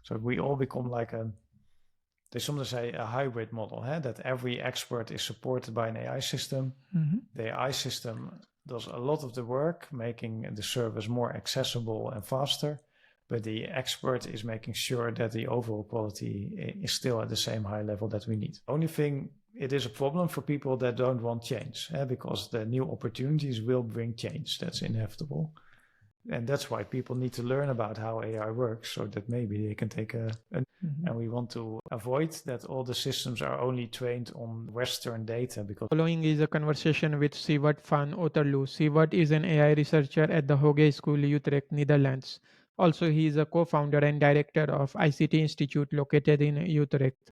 So we all become like they sometimes say a hybrid model, that every expert is supported by an AI system. The AI system does a lot of the work, making the service more accessible and faster, but the expert is making sure that the overall quality is still at the same high level that we need. Only thing, it is a problem for people that don't want change, because the new opportunities will bring change. That's inevitable. And that's why people need to learn about how AI works, so that maybe they can take and we want to avoid that all the systems are only trained on Western data. Because Following is a conversation with Sieuwert van Otterloo. Sieuwert is an AI researcher at the Hogeschool Utrecht, Netherlands. Also, he is a co-founder and director of ICT Institute located in Utrecht.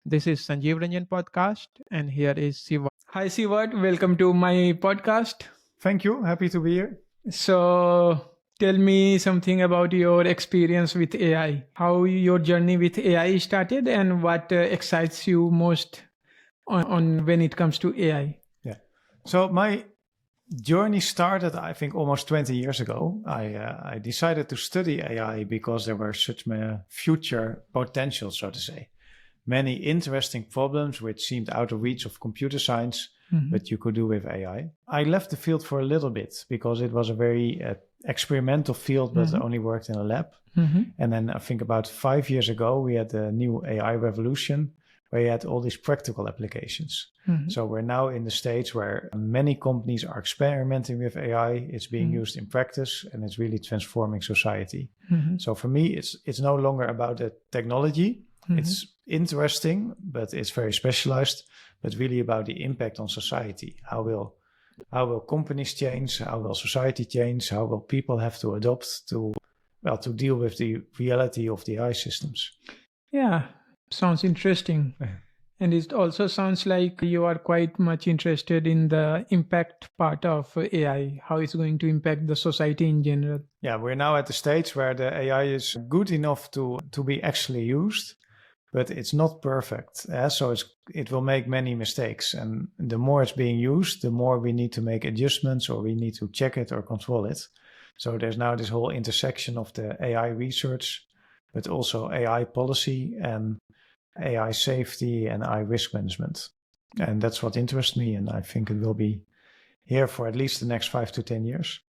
This is Sanjeev Ranjan Podcast, and here is Sieuwert. Hi Sieuwert, welcome to my podcast. Thank you, happy to be here. So tell me something about your experience with AI, how your journey with AI started, and what excites you most on when it comes to AI. Yeah. So my journey started, I think, almost 20 years ago. I decided to study AI because there were such future potential, so to say. Many interesting problems which seemed out of reach of computer science, but you could do with AI. I left the field for a little bit because it was a very experimental field, but only worked in a lab. And then I think about 5 years ago, we had the new AI revolution where you had all these practical applications. So we're now in the stage where many companies are experimenting with AI. It's being used in practice and it's really transforming society. So for me, it's no longer about the technology. It's interesting, but it's very specialized, but really about the impact on society. How will companies change? How will society change? How will people have to adopt to deal with the reality of the AI systems? Yeah, sounds interesting. And it also sounds like you are quite much interested in the impact part of AI, how it's going to impact the society in general. Yeah, we're now at the stage where the AI is good enough to be actually used, but it's not perfect. So it will make many mistakes. And the more it's being used, the more we need to make adjustments or we need to check it or control it. So there's now this whole intersection of the AI research, but also AI policy and AI safety and AI risk management. And that's what interests me. And I think it will be here for at least the next 5 to 10 years.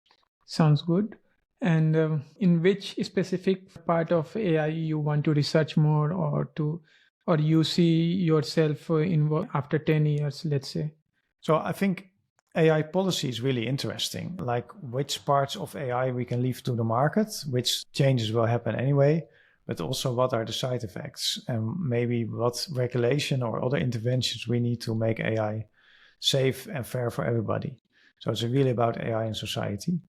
Sounds good. And in which specific part of AI you want to research more or you see yourself involved after 10 years, let's say? So I think AI policy is really interesting, like which parts of AI we can leave to the market, which changes will happen anyway, but also what are the side effects and maybe what regulation or other interventions we need to make AI safe and fair for everybody. So it's really about AI and society.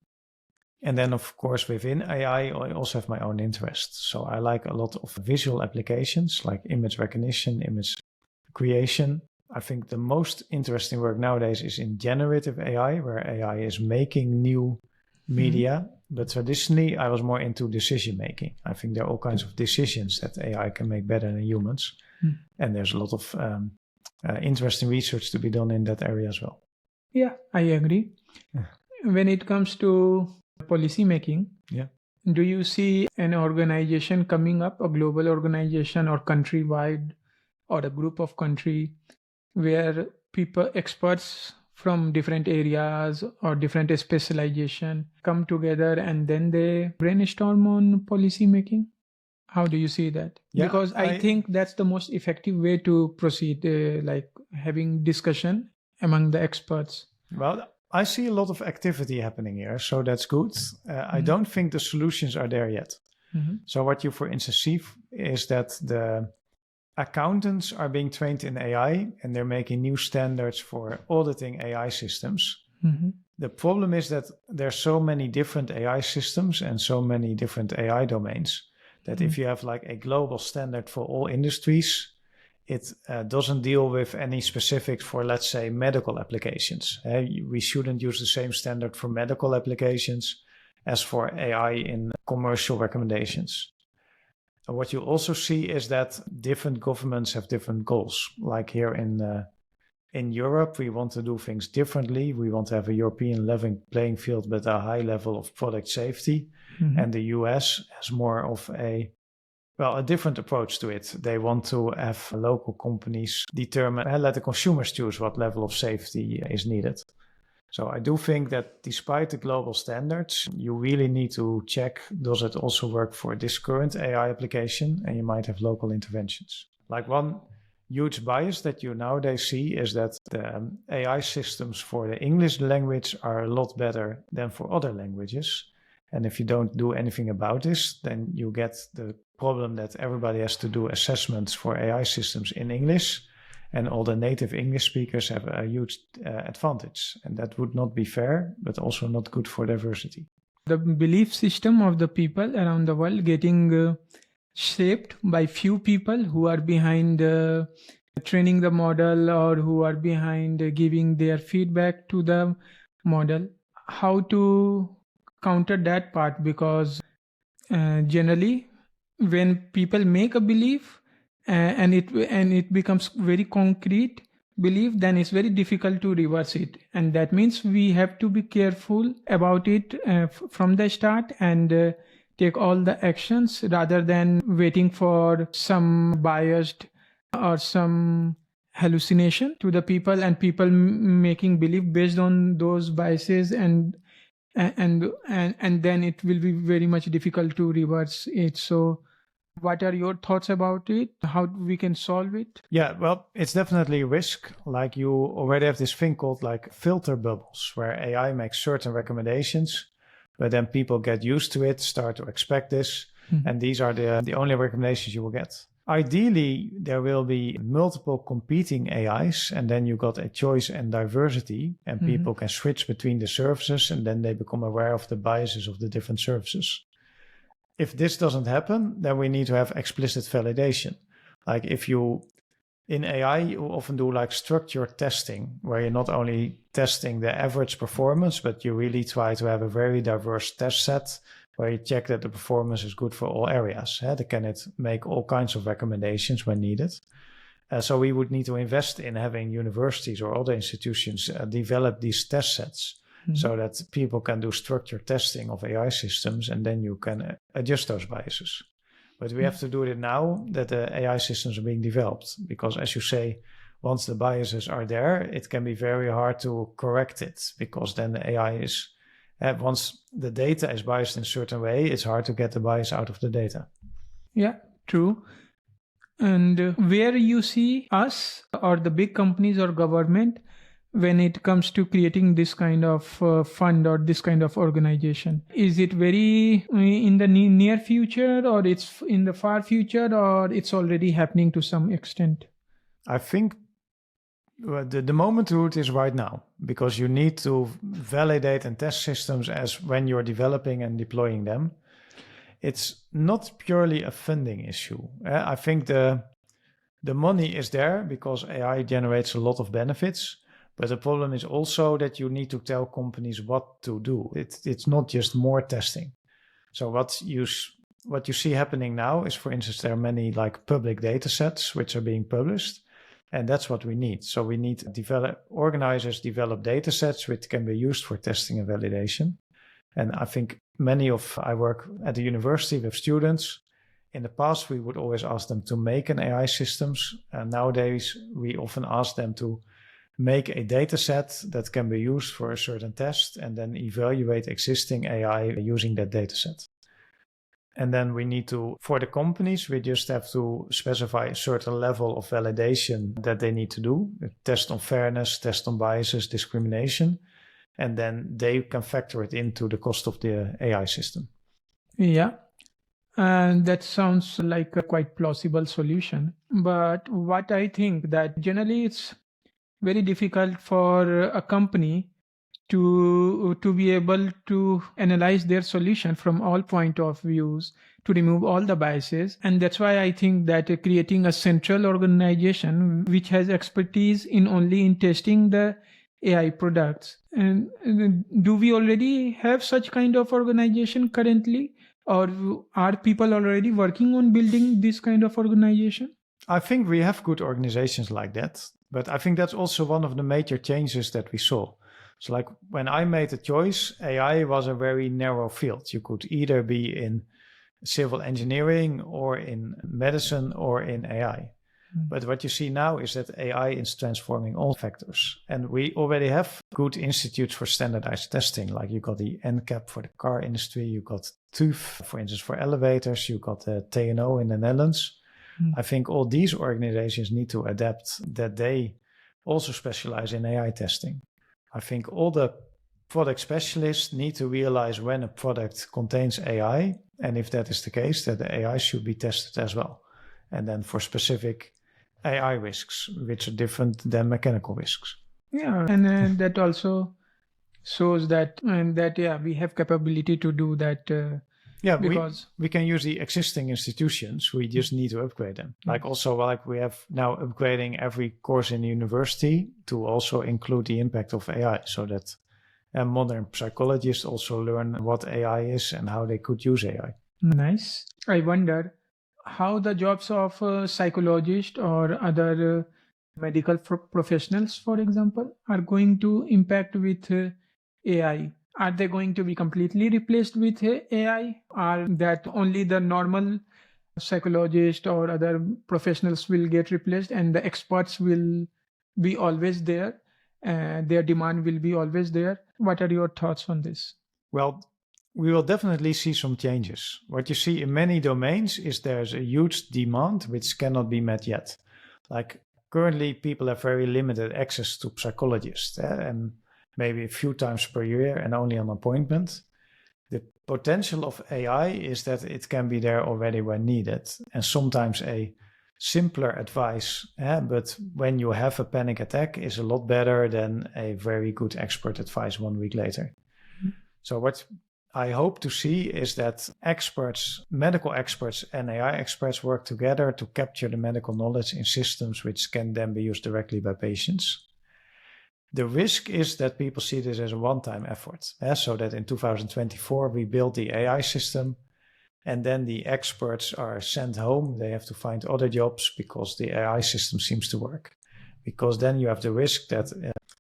And then, of course, within AI, I also have my own interests. So I like a lot of visual applications like image recognition, image creation. I think the most interesting work nowadays is in generative AI, where AI is making new media. But traditionally, I was more into decision making. I think there are all kinds of decisions that AI can make better than humans. And there's a lot of interesting research to be done in that area as well. Yeah, I agree. When it comes to policy making, do you see an organization coming up, a global organization or countrywide or a group of country where experts from different areas or different specialization come together and then they brainstorm on policy making? How do you see that? Yeah, because I think that's the most effective way to proceed, like having discussion among the experts. Well, I see a lot of activity happening here, so that's good. I don't think the solutions are there yet. So what you, for instance, see is that the accountants are being trained in AI and they're making new standards for auditing AI systems. The problem is that there's so many different AI systems and so many different AI domains that if you have like a global standard for all industries, it doesn't deal with any specifics for, let's say, medical applications. We shouldn't use the same standard for medical applications as for AI in commercial recommendations. And what you also see is that different governments have different goals. Like here in Europe, we want to do things differently. We want to have a European level playing field with a high level of product safety. And the US has more of well, a different approach to it. They want to have local companies determine, let the consumers choose what level of safety is needed. So I do think that despite the global standards, you really need to check, does it also work for this current AI application? And you might have local interventions. Like one huge bias that you nowadays see is that the AI systems for the English language are a lot better than for other languages. And if you don't do anything about this, then you get the problem that everybody has to do assessments for AI systems in English, and all the native English speakers have a huge advantage. And that would not be fair, but also not good for diversity. The belief system of the people around the world getting shaped by few people who are behind training the model, or who are behind giving their feedback to the model. How to counter that part? Because generally when people make a belief and it becomes very concrete belief, then it's very difficult to reverse it, and that means we have to be careful about it from the start and take all the actions rather than waiting for some biased or some hallucination to the people, and people making belief based on those biases, and then it will be very much difficult to reverse it. So what are your thoughts about it? How we can solve it? Yeah, well, it's definitely a risk. Like you already have this thing called like filter bubbles, where AI makes certain recommendations, but then people get used to it, start to expect this, and these are the only recommendations you will get. Ideally, there will be multiple competing AIs, and then you got a choice and diversity, and people can switch between the services, and then they become aware of the biases of the different services. If this doesn't happen, then we need to have explicit validation. Like if you, in AI, you often do like structured testing, where you're not only testing the average performance, but you really try to have a very diverse test set where you check that the performance is good for all areas. Can it make all kinds of recommendations when needed? So we would need to invest in having universities or other institutions develop these test sets, so that people can do structured testing of AI systems, and then you can adjust those biases. But we have to do it now that the AI systems are being developed, because as you say, once the biases are there, it can be very hard to correct it, because then the AI is, once the data is biased in a certain way, it's hard to get the bias out of the data. Yeah, true. And where you see us or the big companies or government when it comes to creating this kind of fund or this kind of organization? Is it very in the near future, or it's in the far future, or it's already happening to some extent? I think the moment to it is right now, because you need to validate and test systems as when you're developing and deploying them. It's not purely a funding issue. I think the money is there because AI generates a lot of benefits. But the problem is also that you need to tell companies what to do. It's not just more testing. So what you see happening now is, for instance, there are many like public data sets which are being published, and that's what we need. So we need to organizers develop data sets which can be used for testing and validation. And I think I work at the university with students. In the past, we would always ask them to make an AI systems. And nowadays, we often ask them to make a data set that can be used for a certain test, and then evaluate existing AI using that data set. And then we need to, for the companies, we just have to specify a certain level of validation that they need to do. Test on fairness, test on biases, discrimination. And then they can factor it into the cost of the AI system. Yeah. And that sounds like a quite plausible solution. But what I think that generally it's very difficult for a company to be able to analyze their solution from all point of views, to remove all the biases. And that's why I think that creating a central organization which has expertise in only in testing the AI products. And do we already have such kind of organization currently? Or are people already working on building this kind of organization? I think we have good organizations like that. But I think that's also one of the major changes that we saw. So like when I made the choice, AI was a very narrow field. You could either be in civil engineering or in medicine or in AI. But what you see now is that AI is transforming all sectors. And we already have good institutes for standardized testing. Like you got the NCAP for the car industry, you got TÜV, for instance, for elevators, you got the TNO in the Netherlands. I think all these organizations need to adapt that they also specialize in AI testing. I think all the product specialists need to realize when a product contains AI, and if that is the case, that the AI should be tested as well. And then for specific AI risks, which are different than mechanical risks. Yeah, and that also shows that we have capability to do that. Because we can use the existing institutions. We just need to upgrade them. Like we have now upgrading every course in the university to also include the impact of AI, so that modern psychologists also learn what AI is and how they could use AI. Nice. I wonder how the jobs of psychologists or other medical professionals, for example, are going to impact with AI. Are they going to be completely replaced with AI? Or that only the normal psychologists or other professionals will get replaced and the experts will be always there? Their demand will be always there. What are your thoughts on this? Well, we will definitely see some changes. What you see in many domains is there's a huge demand which cannot be met yet. Like currently people have very limited access to psychologists and maybe a few times per year and only on appointment. The potential of AI is that it can be there already when needed. And sometimes a simpler advice, but when you have a panic attack, is a lot better than a very good expert advice 1 week later. So what I hope to see is that experts, medical experts and AI experts work together to capture the medical knowledge in systems which can then be used directly by patients. The risk is that people see this as a one-time effort, so that in 2024 we build the AI system and then the experts are sent home. They have to find other jobs because the AI system seems to work. Because then you have the risk that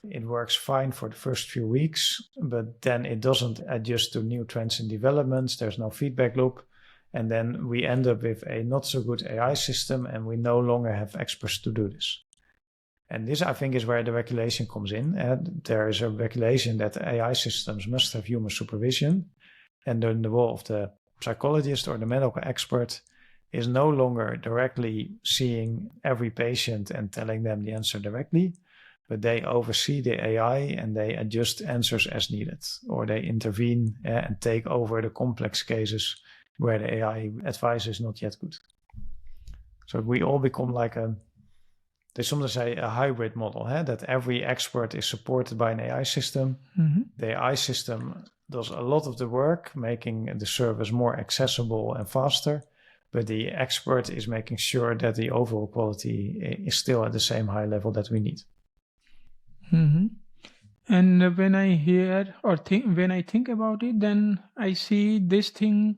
it works fine for the first few weeks, but then it doesn't adjust to new trends and developments. There's no feedback loop. And then we end up with a not so good AI system and we no longer have experts to do this. And this, I think, is where the regulation comes in. There is a regulation that AI systems must have human supervision. And then the role of the psychologist or the medical expert is no longer directly seeing every patient and telling them the answer directly, but they oversee the AI and they adjust answers as needed, or they intervene and take over the complex cases where the AI advice is not yet good. So we all become like they sometimes say a hybrid model, that every expert is supported by an AI system. The AI system does a lot of the work, making the service more accessible and faster, but the expert is making sure that the overall quality is still at the same high level that we need. And when I hear or when I think about it, then I see this thing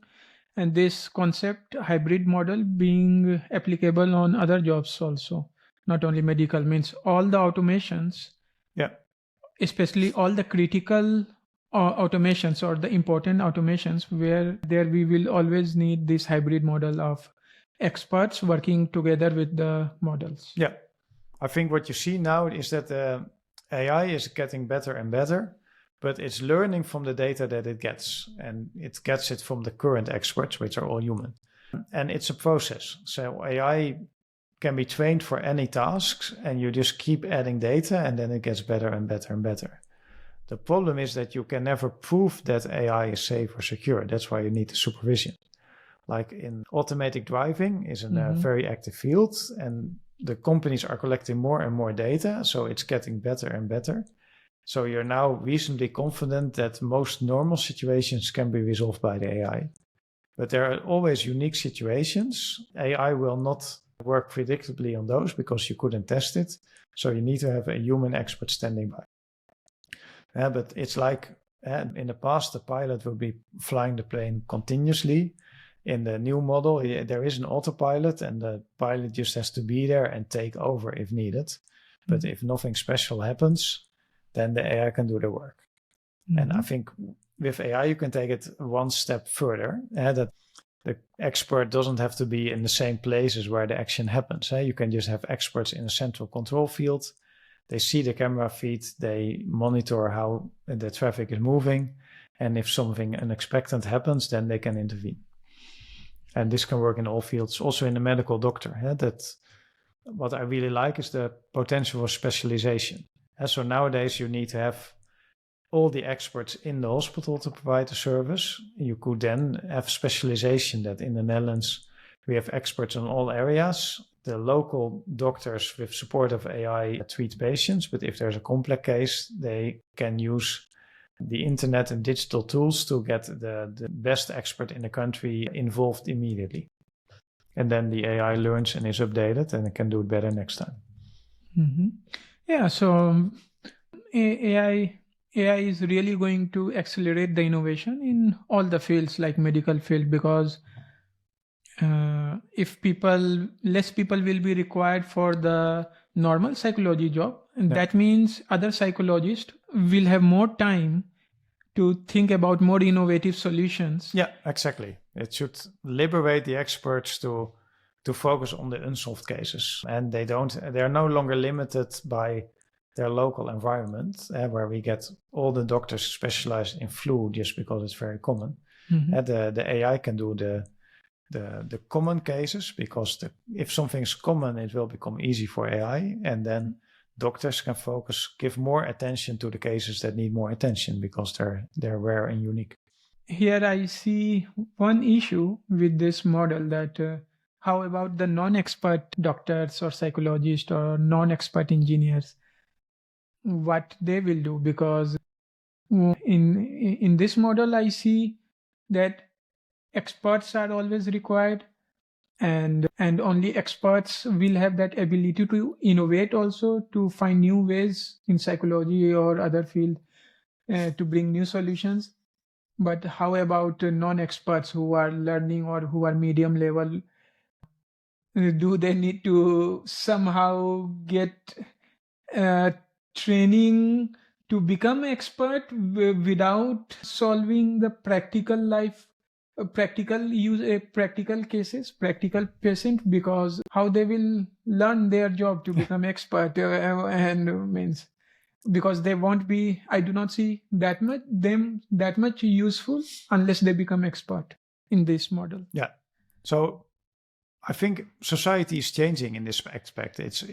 and this concept, hybrid model, being applicable on other jobs also. Not only medical, means all the automations, especially all the critical automations or the important automations, where there we will always need this hybrid model of experts working together with the models. Yeah, I think what you see now is that the AI is getting better and better, but it's learning from the data that it gets, and it gets it from the current experts, which are all human. And it's a process. So AI can be trained for any tasks, and you just keep adding data, and then it gets better and better and better. The problem is that you can never prove that AI is safe or secure. That's why you need the supervision. Like in automatic driving is a very active field, and the companies are collecting more and more data, so it's getting better and better. So you're now reasonably confident that most normal situations can be resolved by the AI. But there are always unique situations. AI will not work predictably on those because you couldn't test it. So you need to have a human expert standing by. But it's like in the past, the pilot will be flying the plane continuously. In the new model, there is an autopilot and the pilot just has to be there and take over if needed. But if nothing special happens, then the AI can do the work. And I think with AI, you can take it one step further. That the expert doesn't have to be in the same places where the action happens. You can just have experts in a central control field. They see the camera feed, they monitor how the traffic is moving, and if something unexpected happens, then they can intervene. And this can work in all fields, also in the medical doctor. That what I really like is the potential for specialization. So nowadays you need to have all the experts in the hospital to provide the service. You could then have specialization, that in the Netherlands we have experts in all areas. The local doctors with support of AI treat patients, but if there's a complex case, they can use the internet and digital tools to get the best expert in the country involved immediately. And then the AI learns and is updated, and it can do it better next time. Mm-hmm. Yeah, so AI is really going to accelerate the innovation in all the fields, like medical field, because if less people will be required for the normal psychology job, and that means other psychologists will have more time to think about more innovative solutions. Yeah, exactly. It should liberate the experts to focus on the unsolved cases, and they are no longer limited by their local environment, where we get all the doctors specialized in flu just because it's very common. Mm-hmm. The AI can do the common cases, because if something is common, it will become easy for AI, and then doctors can give more attention to the cases that need more attention because they're rare and unique. Here I see one issue with this model, that how about the non-expert doctors or psychologists or non-expert engineers, what they will do? Because in this model I see that experts are always required, and only experts will have that ability to innovate, also to find new ways in psychology or other field to bring new solutions. But how about non-experts who are learning or who are medium level? Do they need to somehow get training to become expert without solving the practical life, practical cases, practical patient? Because how they will learn their job to become expert, and means, because they won't be, I do not see that much useful unless they become expert in this model. Yeah. So I think society is changing in this aspect. It's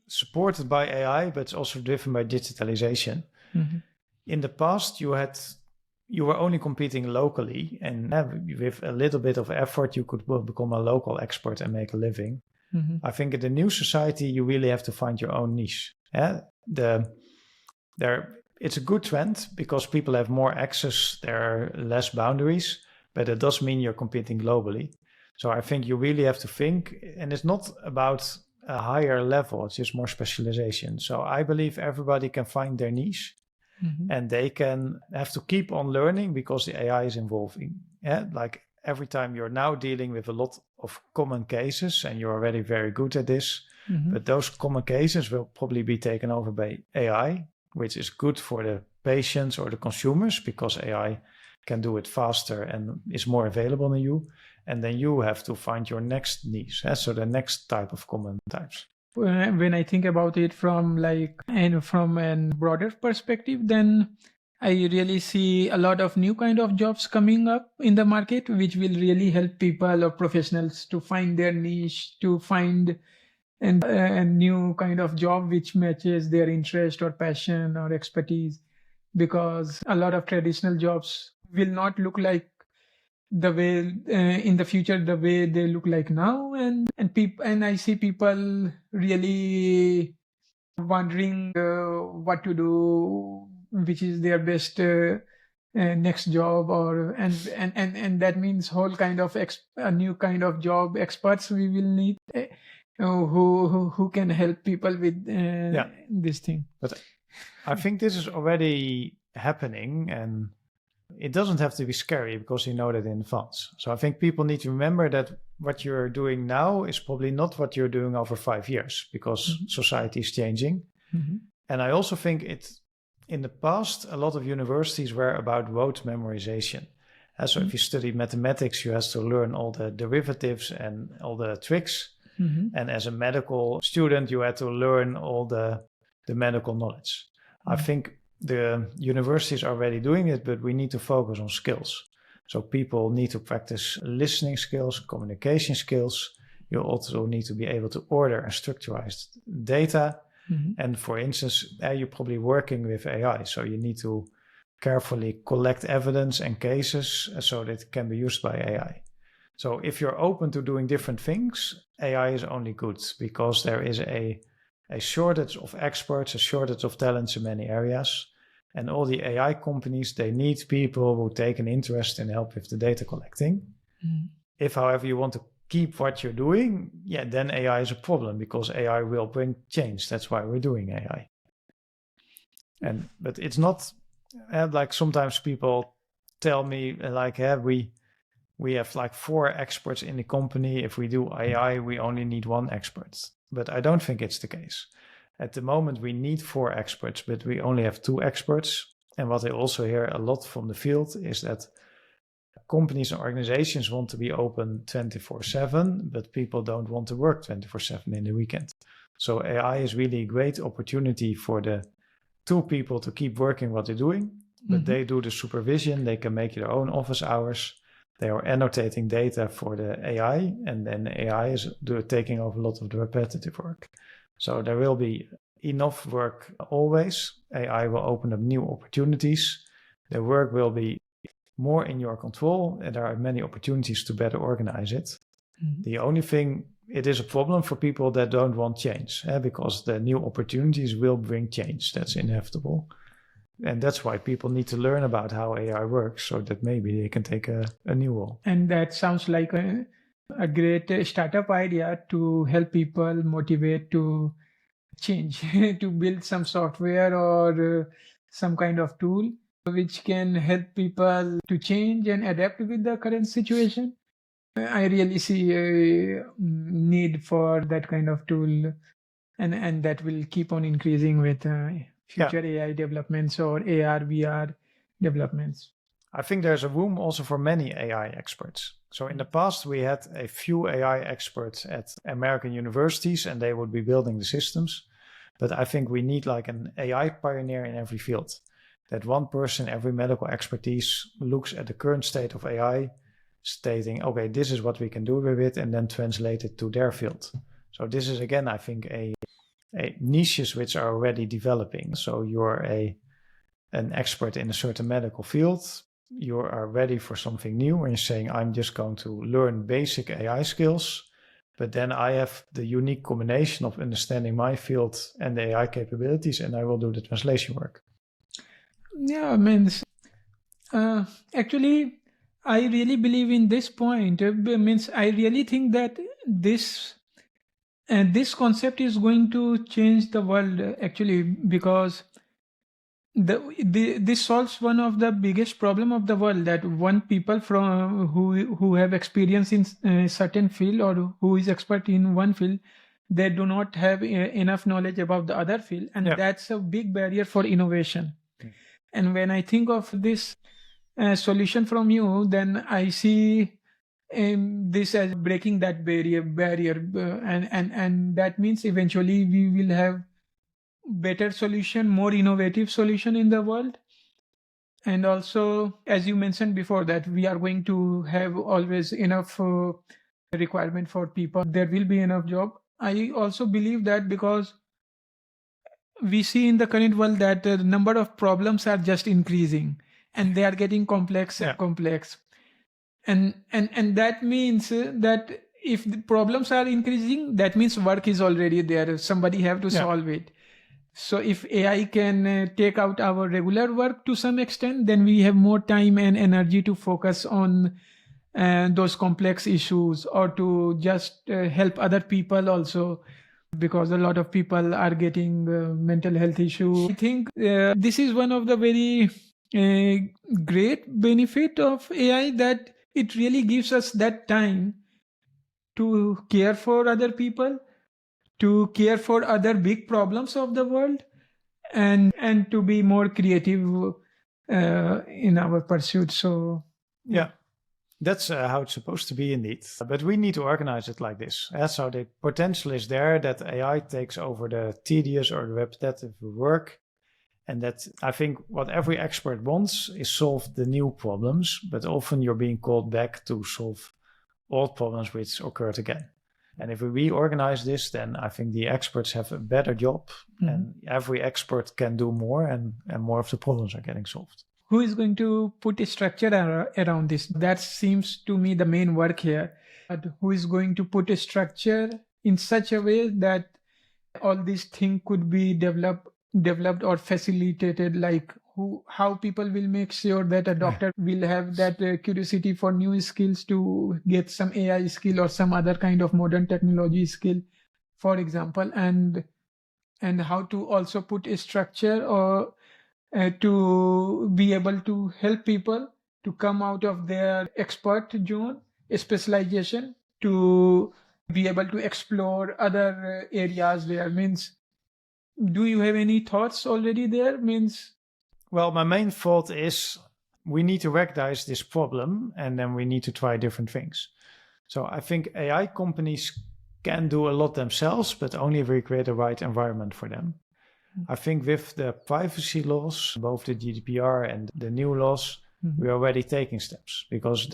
supported by AI, but it's also driven by digitalization. Mm-hmm. In the past, you were only competing locally, and with a little bit of effort, you could become a local expert and make a living. Mm-hmm. I think in the new society, you really have to find your own niche. It's a good trend because people have more access, there are less boundaries, but it does mean you're competing globally. So I think you really have to think, and it's not about a higher level, it's just more specialization. So I believe everybody can find their niche, mm-hmm. and they can have to keep on learning because the AI is evolving. Like every time you're now dealing with a lot of common cases and you're already very good at this, mm-hmm. but those common cases will probably be taken over by AI, which is good for the patients or the consumers because AI can do it faster and is more available than you. And then you have to find your next niche, so the next type of common types. When I think about it from a broader perspective, then I really see a lot of new kind of jobs coming up in the market, which will really help people or professionals to find their niche, to find a new kind of job which matches their interest or passion or expertise. Because a lot of traditional jobs will not look like the way in the future, the way they look like now, and I see people really wondering what to do, which is their best next job, and that means whole kind of a new kind of job experts we will need who can help people with this thing. But I think this is already happening, and it doesn't have to be scary because you know that in advance. So I think people need to remember that what you're doing now is probably not what you're doing over 5 years because mm-hmm. society is changing. Mm-hmm. And I also think in the past, a lot of universities were about rote memorization. So if you study mathematics, you have to learn all the derivatives and all the tricks. And as a medical student, you had to learn all the medical knowledge. I think the universities are already doing it, but we need to focus on skills. So people need to practice listening skills, communication skills. You also need to be able to order and structurize data. And for instance, you're probably working with AI, so you need to carefully collect evidence and cases so that it can be used by AI. So if you're open to doing different things, AI is only good because there is a shortage of experts, a shortage of talents in many areas. And all the AI companies, they need people who take an interest and help with the data collecting. If, however, you want to keep what you're doing, then AI is a problem because AI will bring change. That's why we're doing AI. But it's not like sometimes people tell me like, we have like 4 experts in the company. If we do AI, we only need 1 expert. But I don't think it's the case. At the moment, we need 4 experts, but we only have 2 experts. And what I also hear a lot from the field is that companies and organizations want to be open 24/7, but people don't want to work 24/7 in the weekend. So AI is really a great opportunity for the 2 people to keep working what they're doing, but they do the supervision. They can make their own office hours. They are annotating data for the AI, and then AI is taking over a lot of the repetitive work. So there will be enough work always. AI will open up new opportunities. The work will be more in your control, and there are many opportunities to better organize it. The only thing, it is a problem for people that don't want change, because the new opportunities will bring change. That's inevitable. And that's why people need to learn about how AI works so that maybe they can take a new role. And that sounds like a great startup idea to help people motivate to change, to build some software or some kind of tool which can help people to change and adapt with the current situation. I really see a need for that kind of tool, and that will keep on increasing with future AI developments or AR, VR developments. I think there's a room also for many AI experts. So in the past, we had a few AI experts at American universities, and they would be building the systems. But I think we need like an AI pioneer in every field. That one person, every medical expertise, looks at the current state of AI, stating, okay, this is what we can do with it, and then translate it to their field. So this is, again, I think, a niches which are already developing. So you're an expert in a certain medical field. You are ready for something new, and you're saying, I'm just going to learn basic AI skills, but then I have the unique combination of understanding my field and the AI capabilities, and I will do the translation work. Yeah, I mean, actually, I really believe in this point. I really think that this concept is going to change the world, actually, because this solves one of the biggest problem of the world, that one people from who have experience in a certain field or who is expert in one field, they do not have enough knowledge about the other field, and that's a big barrier for innovation. And when I think of this solution from you, then I see this as breaking that barrier, and that means eventually we will have better solution, more innovative solution in the world. And also, as you mentioned before, that we are going to have always enough requirement for people. There will be enough job. I also believe that because we see in the current world that the number of problems are just increasing, and they are getting complex and complex. And that means that if the problems are increasing, that means work is already there. Somebody have to solve it. So if AI can take out our regular work to some extent, then we have more time and energy to focus on those complex issues, or to just help other people also, because a lot of people are getting mental health issues. I think this is one of the very great benefit of AI, that it really gives us that time to care for other people, to care for other big problems of the world, and to be more creative in our pursuit. So Yeah. That's how it's supposed to be indeed. But we need to organize it like this. So the potential is there that AI takes over the tedious or the repetitive work. And that I think what every expert wants is solve the new problems, but often you're being called back to solve old problems which occurred again. And if we reorganize this, then I think the experts have a better job and every expert can do more and more of the problems are getting solved. Who is going to put a structure around this? That seems to me the main work here. But who is going to put a structure in such a way that all these things could be developed or facilitated, like how people will make sure that a doctor will have that curiosity for new skills to get some AI skill or some other kind of modern technology skill, for example, and how to also put a structure or to be able to help people to come out of their expert zone, specialization, to be able to explore other areas there. Means, do you have any thoughts already there? Well, my main thought is we need to recognize this problem and then we need to try different things. So I think AI companies can do a lot themselves, but only if we create the right environment for them. I think with the privacy laws, both the GDPR and the new laws, we're already taking steps because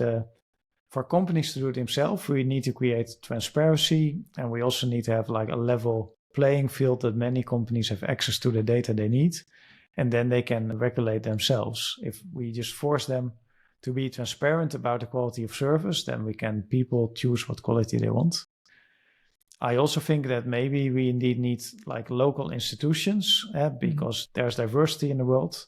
for companies to do it themselves, we need to create transparency and we also need to have like a level playing field that many companies have access to the data they need and then they can regulate themselves. If we just force them to be transparent about the quality of service, then people choose what quality they want. I also think that maybe we indeed need like local institutions because there's diversity in the world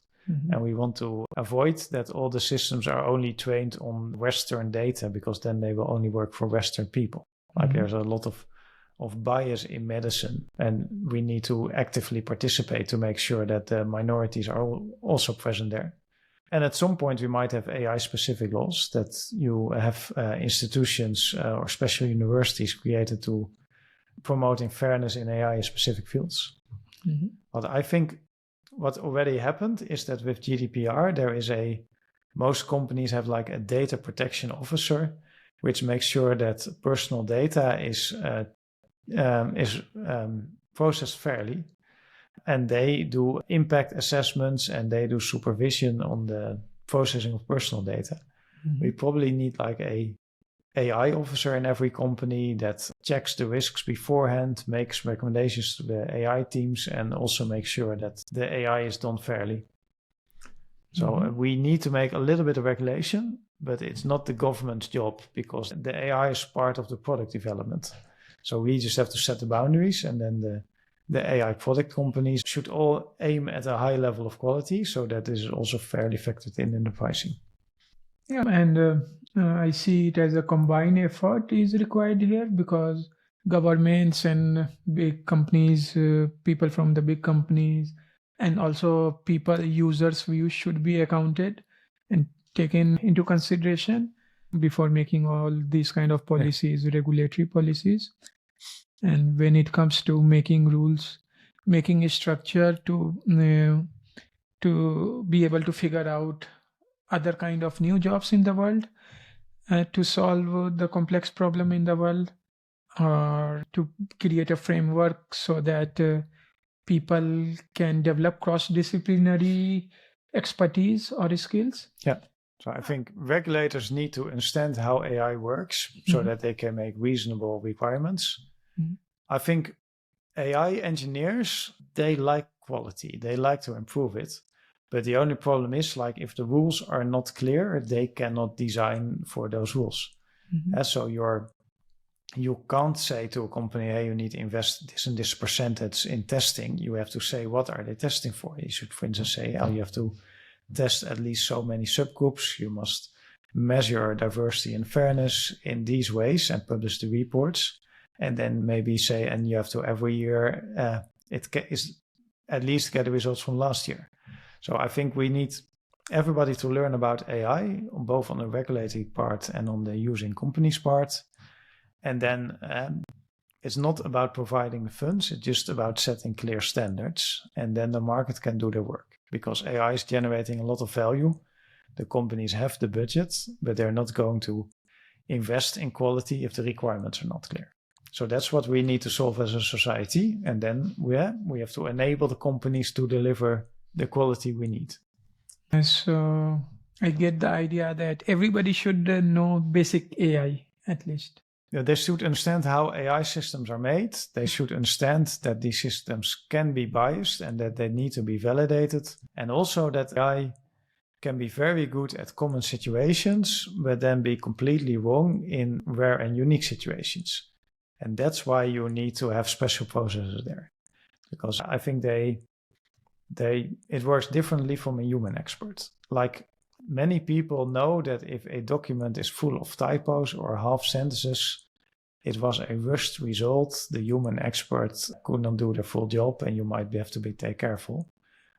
and we want to avoid that all the systems are only trained on Western data because then they will only work for Western people. Like there's a lot of bias in medicine and we need to actively participate to make sure that the minorities are also present there. And at some point we might have AI specific laws that you have institutions or special universities created to promoting fairness in AI in specific fields. But I think what already happened is that with GDPR, most companies have like a data protection officer, which makes sure that personal data is processed fairly. And they do impact assessments and they do supervision on the processing of personal data. We probably need like a AI officer in every company that checks the risks beforehand, makes recommendations to the AI teams, and also makes sure that the AI is done fairly. So we need to make a little bit of regulation, but it's not the government's job because the AI is part of the product development. So we just have to set the boundaries and then the AI product companies should all aim at a high level of quality so that this is also fairly factored in the pricing. Yeah, and I see it as a combined effort is required here because governments and big companies, people from the big companies, and also users' views should be accounted and taken into consideration before making all these kind of policies, regulatory policies. And when it comes to making rules, making a structure to be able to figure out other kind of new jobs in the world, to solve the complex problem in the world, or to create a framework so that people can develop cross-disciplinary expertise or skills. Yeah. So I think regulators need to understand how AI works so that they can make reasonable requirements. I think AI engineers, they like quality. They like to improve it. But the only problem is, like, if the rules are not clear, they cannot design for those rules. So you can't say to a company, hey, you need to invest this and this percentage in testing. You have to say, what are they testing for? You should, for instance, say, oh, you have to test at least so many subgroups. You must measure diversity and fairness in these ways and publish the reports. And then maybe say, and you have to every year, is at least get the results from last year. So I think we need everybody to learn about AI, both on the regulatory part and on the using companies part. And then it's not about providing the funds, it's just about setting clear standards. And then the market can do their work because AI is generating a lot of value. the companies have the budget, but they're not going to invest in quality if the requirements are not clear. So that's what we need to solve as a society. And then we have to enable the companies to deliver the quality we need. So I get the idea that everybody should know basic AI at least. Yeah, they should understand how AI systems are made. They should understand that these systems can be biased and that they need to be validated. And also that AI can be very good at common situations, but then be completely wrong in rare and unique situations. And that's why you need to have special processes there. Because I think it works differently from a human expert. Like many people know that if a document is full of typos or half sentences, it was a rushed result. The human expert could not do the full job and you might have to take careful.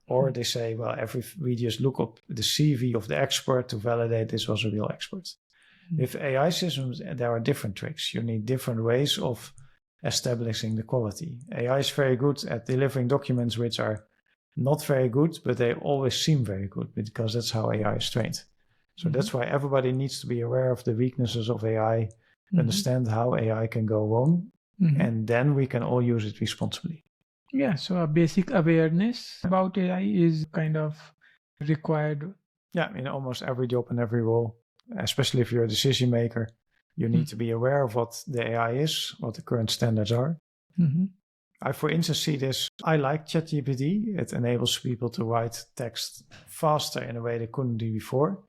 Or they say, well, we just look up the CV of the expert to validate this was a real expert. With AI systems, there are different tricks. You need different ways of establishing the quality. AI is very good at delivering documents which are not very good, but they always seem very good because that's how AI is trained. So that's why everybody needs to be aware of the weaknesses of AI, understand how AI can go wrong, and then we can all use it responsibly. Yeah, so a basic awareness about AI is kind of required. Yeah, in almost every job and every role, especially if you're a decision maker, you need to be aware of what the AI is, what the current standards are. I, for instance, see this. I like ChatGPT. It enables people to write text faster in a way they couldn't do before.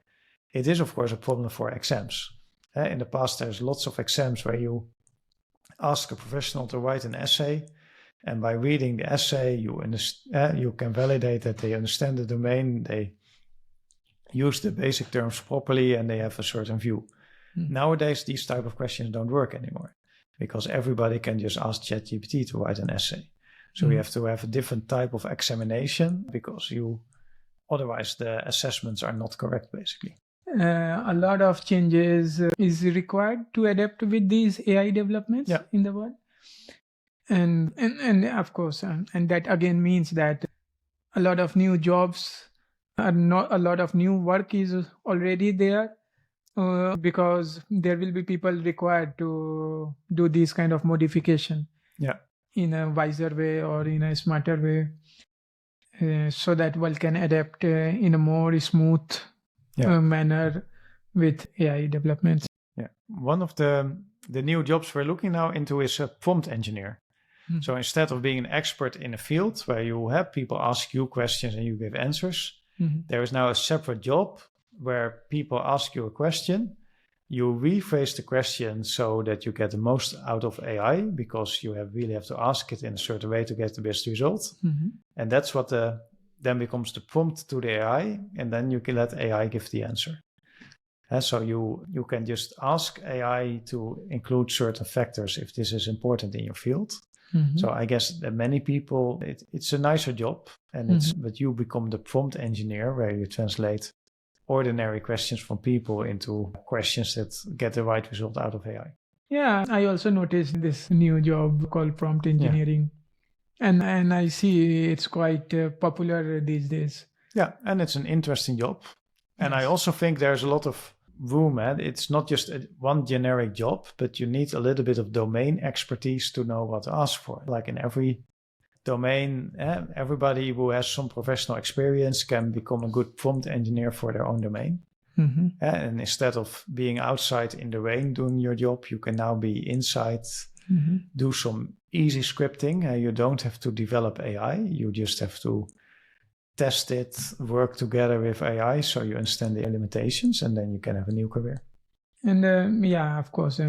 It is, of course, a problem for exams. In the past, there's lots of exams where you ask a professional to write an essay, and by reading the essay, you can validate that they understand the domain, they use the basic terms properly, and they have a certain view. Nowadays, these type of questions don't work anymore because everybody can just ask ChatGPT to write an essay. So we have to have a different type of examination because otherwise the assessments are not correct, basically. A lot of changes is required to adapt with these AI developments in the world. And of course, and that again means that a lot of new jobs are not, a lot of new work is already there because there will be people required to do this kind of modification in a wiser way or in a smarter way so that one can adapt in a more smooth manner with AI developments. Yeah, one of the new jobs we're looking now into is a prompt engineer. So instead of being an expert in a field where you have people ask you questions and you give answers, there is now a separate job where people ask you a question. You rephrase the question so that you get the most out of AI because you really have to ask it in a certain way to get the best result. And that's what then becomes the prompt to the AI, and then you can let AI give the answer. So you can just ask AI to include certain factors if this is important in your field. So I guess that many people, it's a nicer job, and but you become the prompt engineer where you translate ordinary questions from people into questions that get the right result out of AI. Yeah, I also noticed this new job called prompt engineering, and I see it's quite popular these days. Yeah, and it's an interesting job, and I also think there's a lot of room. It's not just one generic job, but you need a little bit of domain expertise to know what to ask for. Like in every domain, everybody who has some professional experience can become a good prompt engineer for their own domain. And instead of being outside in the rain doing your job, you can now be inside, do some easy scripting. You don't have to develop AI. You just have to test it, work together with AI so you understand the limitations, and then you can have a new career. And of course,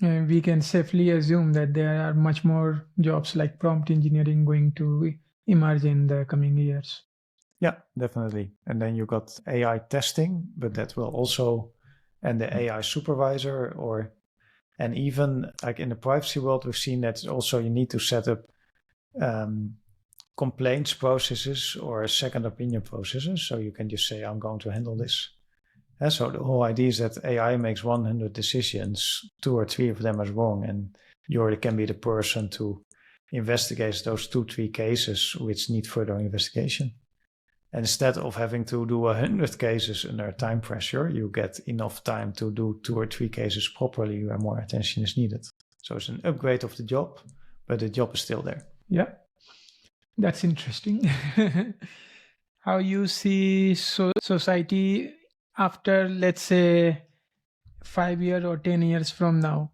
we can safely assume that there are much more jobs like prompt engineering going to emerge in the coming years. Yeah, definitely. And then you got AI testing, but that will also, and the AI supervisor, and even like in the privacy world, we've seen that also you need to set up complaints processes or second opinion processes. So you can just say, I'm going to handle this. And so the whole idea is that AI makes 100 decisions, 2 or 3 of them are wrong, and you can be the person to investigate those 2-3 cases which need further investigation. And instead of having to do 100 cases under time pressure, you get enough time to do 2 or 3 cases properly where more attention is needed. So it's an upgrade of the job, but the job is still there. Yeah, that's interesting. How you see society after, let's say, 5 years or 10 years from now?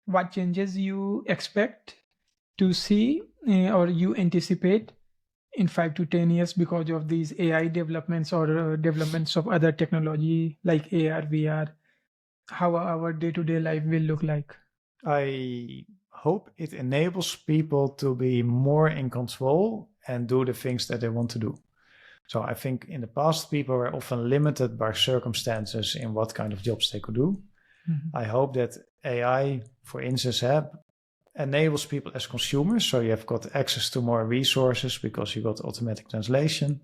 What changes you expect to see or you anticipate in 5 to 10 years because of these AI developments or developments of other technology like AR, VR? How our day-to-day life will look like? I hope it enables people to be more in control and do the things that they want to do. So I think in the past, people were often limited by circumstances in what kind of jobs they could do. Mm-hmm. I hope that AI, for instance, enables people as consumers. So you have got access to more resources because you got automatic translation.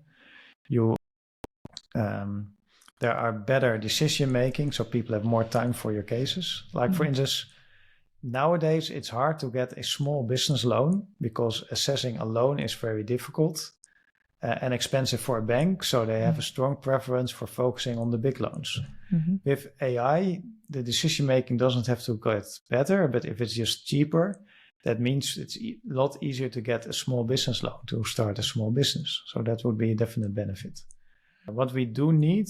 There are better decision making, so people have more time for your cases. Like, for instance, nowadays it's hard to get a small business loan because assessing a loan is very difficult and expensive for a bank. So they have a strong preference for focusing on the big loans. Mm-hmm. With AI, the decision making doesn't have to get better, but if it's just cheaper, that means it's a lot easier to get a small business loan to start a small business. So that would be a definite benefit. What we do need,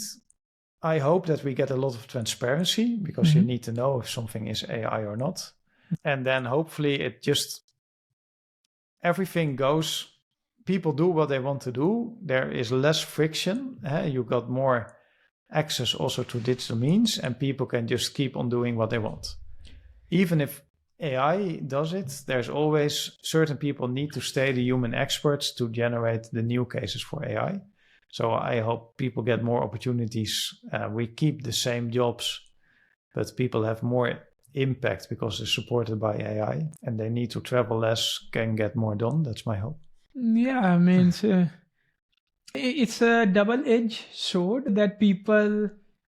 I hope that we get a lot of transparency because you need to know if something is AI or not. And then hopefully everything goes, people do what they want to do. There is less friction. You got more access also to digital means and people can just keep on doing what they want. Even if AI does it, there's always certain people need to stay the human experts to generate the new cases for AI. So I hope people get more opportunities. We keep the same jobs, but people have more impact because they're supported by AI and they need to travel less, can get more done. That's my hope. Yeah, I mean, it's a double-edged sword that people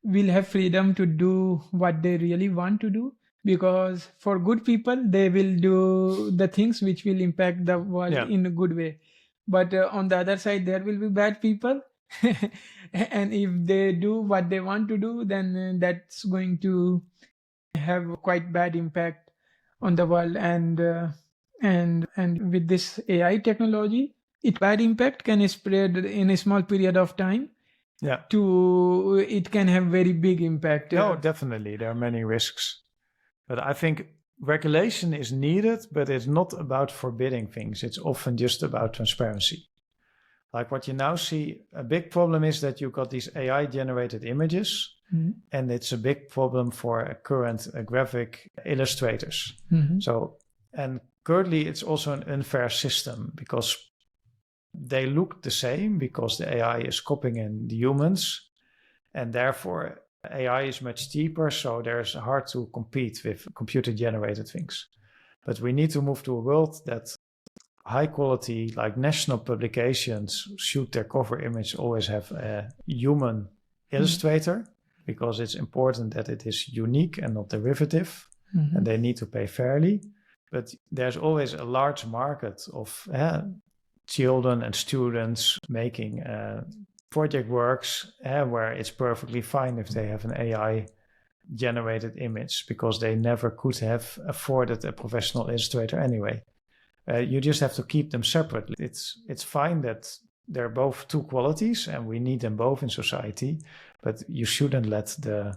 will have freedom to do what they really want to do. Because for good people, they will do the things which will impact the world in a good way. But on the other side, there will be bad people. And if they do what they want to do, then that's going to have quite bad impact on the world. And with this AI technology, bad impact can spread in a small period of time. Yeah. It can have very big impact. No, definitely. There are many risks. But I think regulation is needed, but it's not about forbidding things. It's often just about transparency. Like what you now see, a big problem is that you've got these AI-generated images, and it's a big problem for current graphic illustrators. So, and currently it's also an unfair system because they look the same because the AI is copying in the humans, and therefore AI is much cheaper, so there's hard to compete with computer-generated things. But we need to move to a world that high quality, like national publications, should their cover image always have a human illustrator because it's important that it is unique and not derivative, and they need to pay fairly. But there's always a large market of children and students making project works where it's perfectly fine if they have an AI generated image because they never could have afforded a professional illustrator anyway. You just have to keep them separate. It's fine that they're both two qualities and we need them both in society, but you shouldn't let the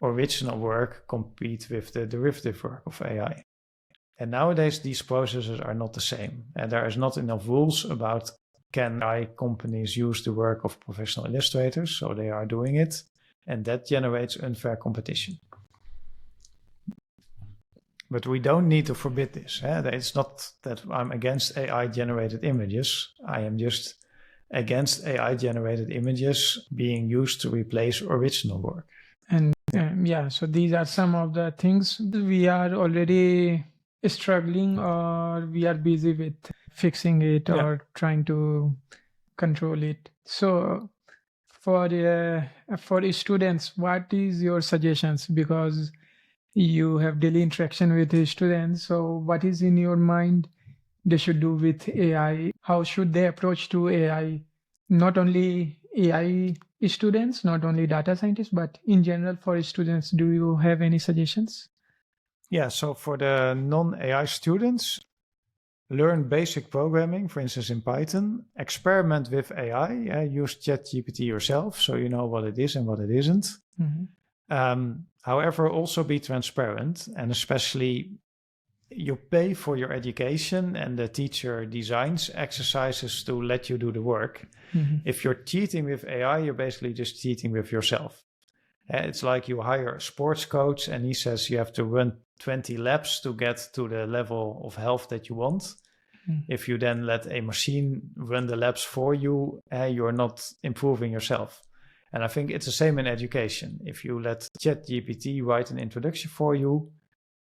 original work compete with the derivative work of AI. And nowadays these processes are not the same and there is not enough rules about can AI companies use the work of professional illustrators? So they are doing it, and that generates unfair competition. But we don't need to forbid this. It's not that I'm against AI-generated images. I am just against AI-generated images being used to replace original work. And so these are some of the things we are already struggling or we are busy with fixing it or trying to control it. So for students, what is your suggestions? Because you have daily interaction with the students. So what is in your mind they should do with AI? How should they approach to AI not only AI students, not only data scientists, but in general for students? Do you have any suggestions? Yeah, so for the non-AI students, learn basic programming, for instance, in Python. Experiment with AI. Use ChatGPT yourself so you know what it is and what it isn't. However, also be transparent, and especially you pay for your education and the teacher designs exercises to let you do the work. If you're cheating with AI, you're basically just cheating with yourself. It's like you hire a sports coach and he says you have to run 20 laps to get to the level of health that you want. If you then let a machine run the laps for you, you're not improving yourself. And I think it's the same in education. If you let ChatGPT write an introduction for you,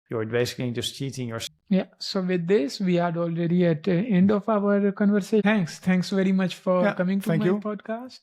you're basically just cheating yourself. Yeah. So with this, we are already at the end of our conversation. Thanks very much for coming to my podcast.